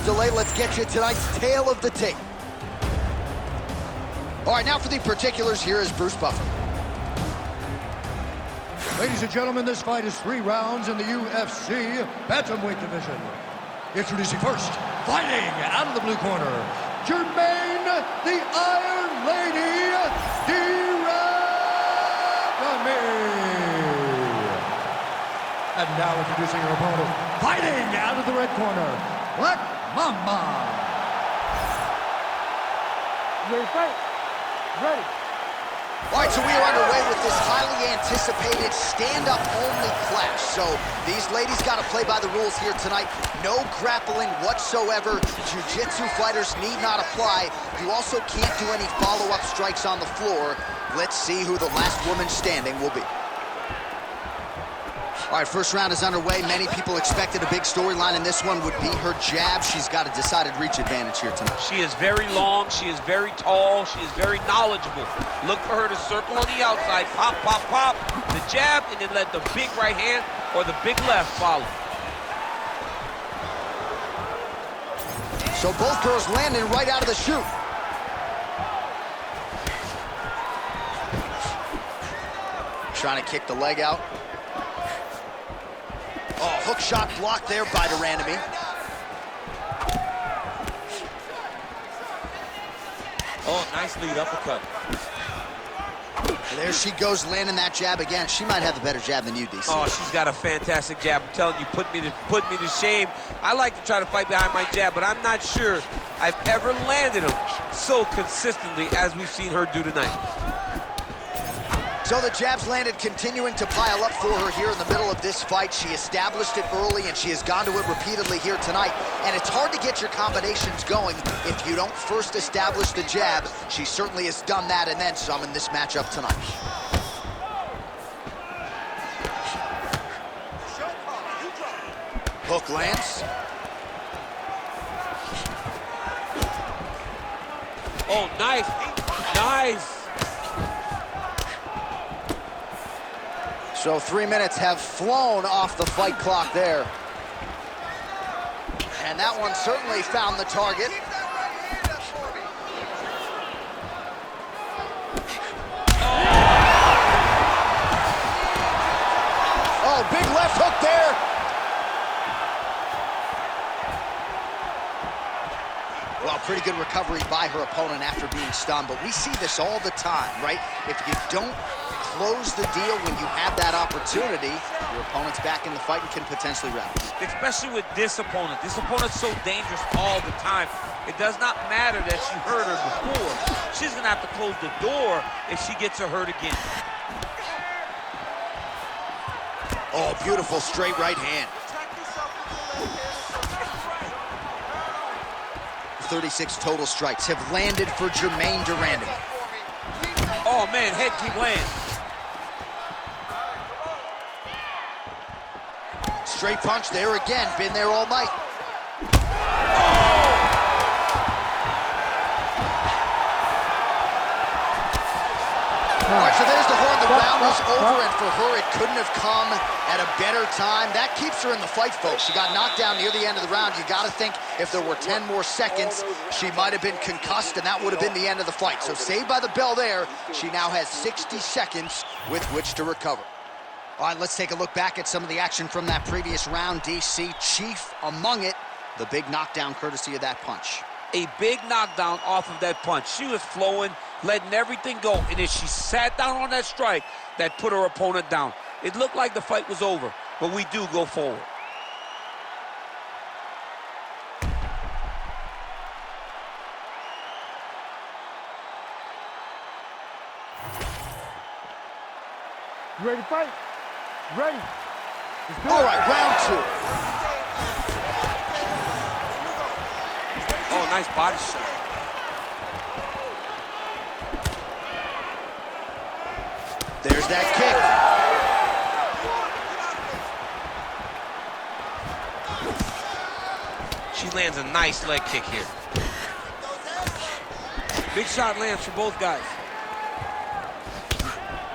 delay, let's get you tonight's tale of the tape. All right, now for the particulars, here is Bruce Buffer. Ladies and gentlemen, this fight is 3 rounds in the UFC bantamweight division. Introducing first, fighting out of the blue corner, Germaine, the Iron Lady, randamie. And now introducing her opponent, fighting out of the red corner, Black Mama. Ready to fight? Ready. All right, so we are underway with this highly anticipated stand-up only clash. So these ladies got to play by the rules here tonight. No grappling whatsoever. Jiu-jitsu fighters need not apply. You also can't do any follow-up strikes on the floor. Let's see who the last woman standing will be. All right, first round is underway. Many people expected a big storyline in this one would be her jab. She's got a decided reach advantage here tonight. She is very long, she is very tall, she is very knowledgeable. Look for her to circle on the outside, pop, pop, pop, the jab, and then let the big right hand or the big left follow. So both girls landing right out of the chute. Trying to kick the leg out. Oh, hook shot blocked there by the randamie. Oh, nice lead uppercut. There she goes, landing that jab again. She might have the better jab than you, DC. Oh, she's got a fantastic jab. I'm telling you, put me to shame. I like to try to fight behind my jab, but I'm not sure I've ever landed them so consistently as we've seen her do tonight. So the jabs landed, continuing to pile up for her here in the middle of this fight. She established it early, and she has gone to it repeatedly here tonight. And it's hard to get your combinations going if you don't first establish the jab. She certainly has done that and then some in this matchup tonight. Hook lands. Oh, nice, nice. So 3 minutes have flown off the fight clock there. And that one certainly found the target. Oh, big left hook there. Well, pretty good recovery by her opponent after being stunned, but we see this all the time, right? If you don't close the deal when you have that opportunity, your opponent's back in the fight and can potentially rally. Especially with this opponent. This opponent's so dangerous all the time. It does not matter that she hurt her before. She's gonna have to close the door if she gets her hurt again. Oh, beautiful straight right hand. 36 total strikes have landed for Germaine de Randamie. Oh man, head kick lands. Straight punch there again, been there all night. All right, so there's the horn. The round was over, and for her, it couldn't have come at a better time. That keeps her in the fight, folks. She got knocked down near the end of the round. You got to think if there were 10 more seconds, she might have been concussed, and that would have been the end of the fight. So saved by the bell there. She now has 60 seconds with which to recover. All right, let's take a look back at some of the action from that previous round. DC, chief among it, the big knockdown courtesy of that punch. A big knockdown off of that punch. She was flowing, letting everything go, and as she sat down on that strike, that put her opponent down. It looked like the fight was over, but we do go forward. You ready to fight? Ready. All right, round 2. Oh, nice body shot. There's that kick. She lands a nice leg kick here. Big shot lands for both guys.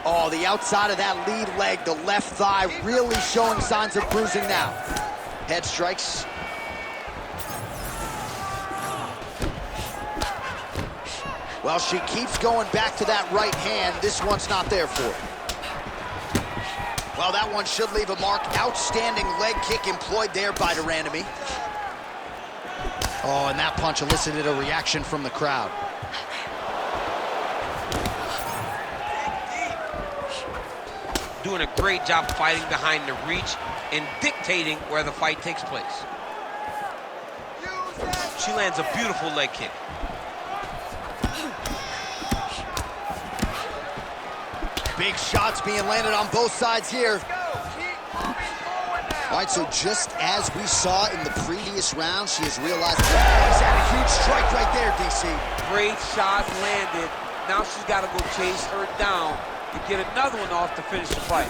Oh, the outside of that lead leg, the left thigh, really showing signs of bruising now. Head strikes. Well, she keeps going back to that right hand. This one's not there for her. Well, that one should leave a mark. Outstanding leg kick employed there by the randamie. Oh, and that punch elicited a reaction from the crowd. Doing a great job fighting behind the reach and dictating where the fight takes place. She lands a beautiful leg kick. Big shots being landed on both sides here. All right, so just as we saw in the previous round, she has realized he's had a huge strike right there, DC. Great shot landed. Now she's got to go chase her down to get another one off to finish the fight.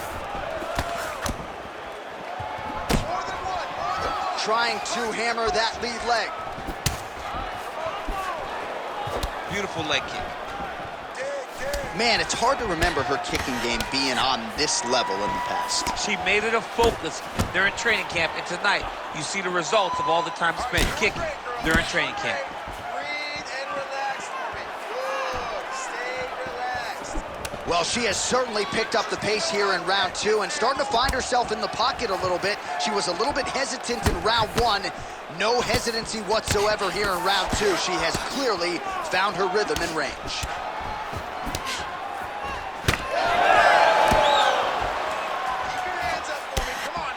Trying to hammer that lead leg. Beautiful leg kick. Man, it's hard to remember her kicking game being on this level in the past. She made it a focus during training camp, and tonight you see the results of all the time spent kicking during training camp. Breathe and relax for me. Good. Stay relaxed. Well, she has certainly picked up the pace here in round 2 and starting to find herself in the pocket a little bit. She was a little bit hesitant in round 1. No hesitancy whatsoever here in round 2. She has clearly found her rhythm and range.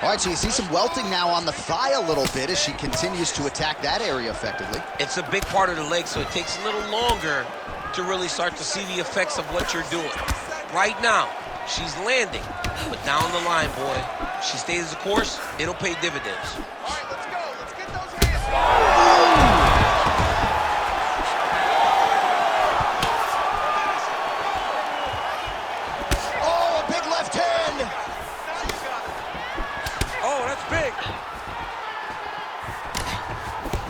All right, so you see some welting now on the thigh a little bit as she continues to attack that area effectively. It's a big part of the leg, so it takes a little longer to really start to see the effects of what you're doing. Right now, she's landing, but down the line, boy, she stays the course, it'll pay dividends. All right, let's go. Let's get those hands. Oh, a big left hand! Oh, that's big.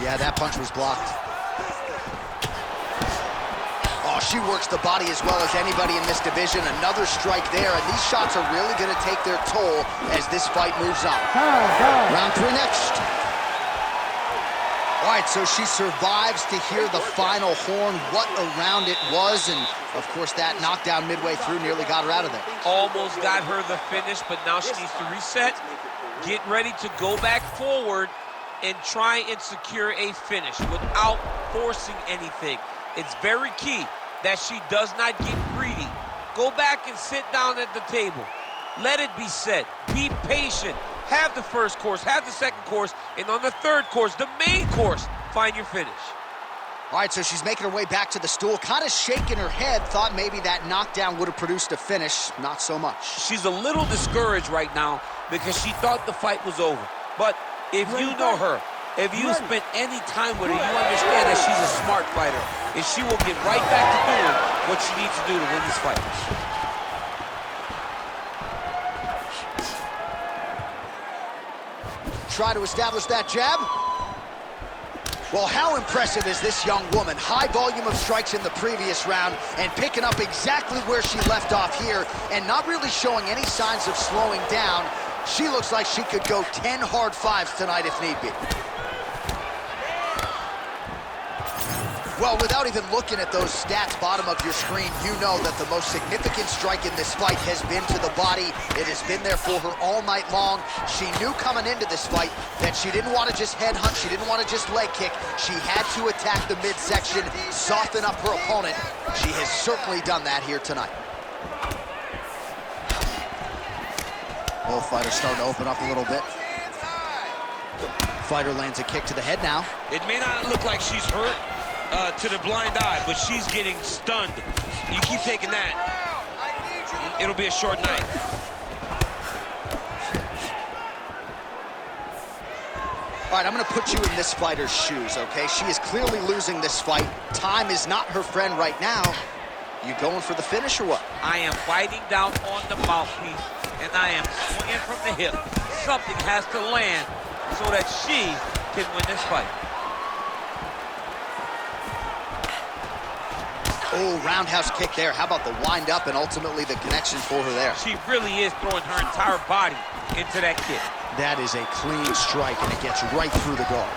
Yeah, that punch was blocked. Oh, she works the body as well as anybody in this division. Another strike there, and these shots are really going to take their toll as this fight moves on. Round 3 next. All right, so she survives to hear the final horn. What a round it was, and of course that knockdown midway through nearly got her out of there. Almost got her the finish, but now she needs to reset, get ready to go back forward, and try and secure a finish without forcing anything. It's very key that she does not get greedy. Go back and sit down at the table. Let it be said. Be patient. Have the first course, have the second course, and on the third course, the main course, find your finish. All right, so she's making her way back to the stool, kind of shaking her head, thought maybe that knockdown would have produced a finish. Not so much. She's a little discouraged right now because she thought the fight was over. But if you know her, if you spent any time with her, you understand that she's a smart fighter, and she will get right back to doing what she needs to do to win this fight. Try to establish that jab. Well, how impressive is this young woman? High volume of strikes in the previous round and picking up exactly where she left off here and not really showing any signs of slowing down. She looks like she could go 10 hard 5s tonight if need be. Well, without even looking at those stats bottom of your screen, you know that the most significant strike in this fight has been to the body. It has been there for her all night long. She knew coming into this fight that she didn't want to just headhunt, she didn't want to just leg kick. She had to attack the midsection, soften up her opponent. She has certainly done that here tonight. Both fighters starting to open up a little bit. Fighter lands a kick to the head now. It may not look like she's hurt to the blind eye, but she's getting stunned. You keep taking that, it'll be a short night. All right, I'm going to put you in this fighter's shoes, okay? She is clearly losing this fight. Time is not her friend right now. You going for the finish or what? I am biting down on the mouthpiece, and I am swinging from the hip. Something has to land so that she can win this fight. Oh, roundhouse kick there. How about the wind up and ultimately the connection for her there? She really is throwing her entire body into that kick. That is a clean strike, and it gets right through the guard.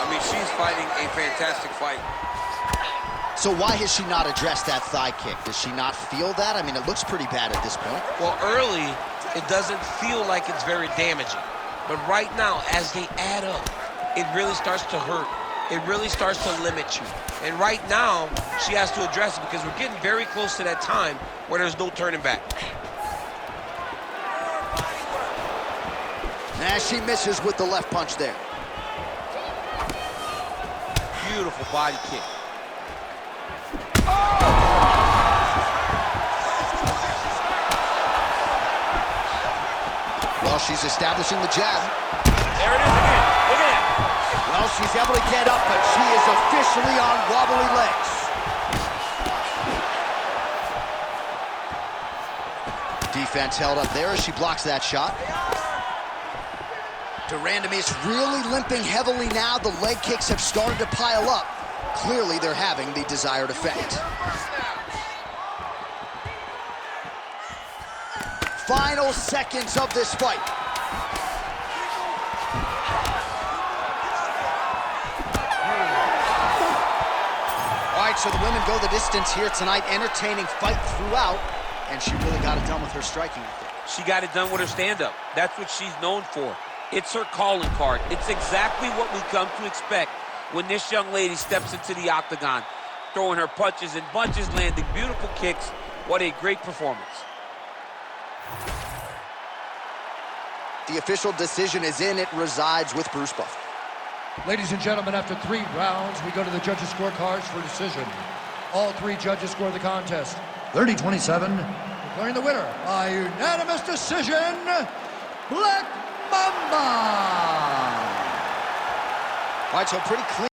I mean, she's fighting a fantastic fight. So why has she not addressed that thigh kick? Does she not feel that? I mean, it looks pretty bad at this point. Well, early, it doesn't feel like it's very damaging. But right now, as they add up, it really starts to hurt. It really starts to limit you. And right now, she has to address it because we're getting very close to that time where there's no turning back. As she misses with the left punch there. Beautiful body kick. Well, she's establishing the jab. There it is again. Look at that. Well, she's able to get up, but she is officially on wobbly legs. Defense held up there as she blocks that shot. Randamie is really limping heavily now. The leg kicks have started to pile up. Clearly, they're having the desired effect. Final seconds of this fight. All right, so the women go the distance here tonight, entertaining fight throughout, and she really got it done with her striking. She got it done with her stand-up. That's what she's known for. It's her calling card. It's exactly what we come to expect when this young lady steps into the octagon, throwing her punches and bunches, landing beautiful kicks. What a great performance. The official decision is in. It resides with Bruce Buffer. Ladies and gentlemen, after 3 rounds, we go to the judges' scorecards for decision. All 3 judges score the contest 30-27, declaring the winner by unanimous decision, Black Mamba. All right, so pretty clean.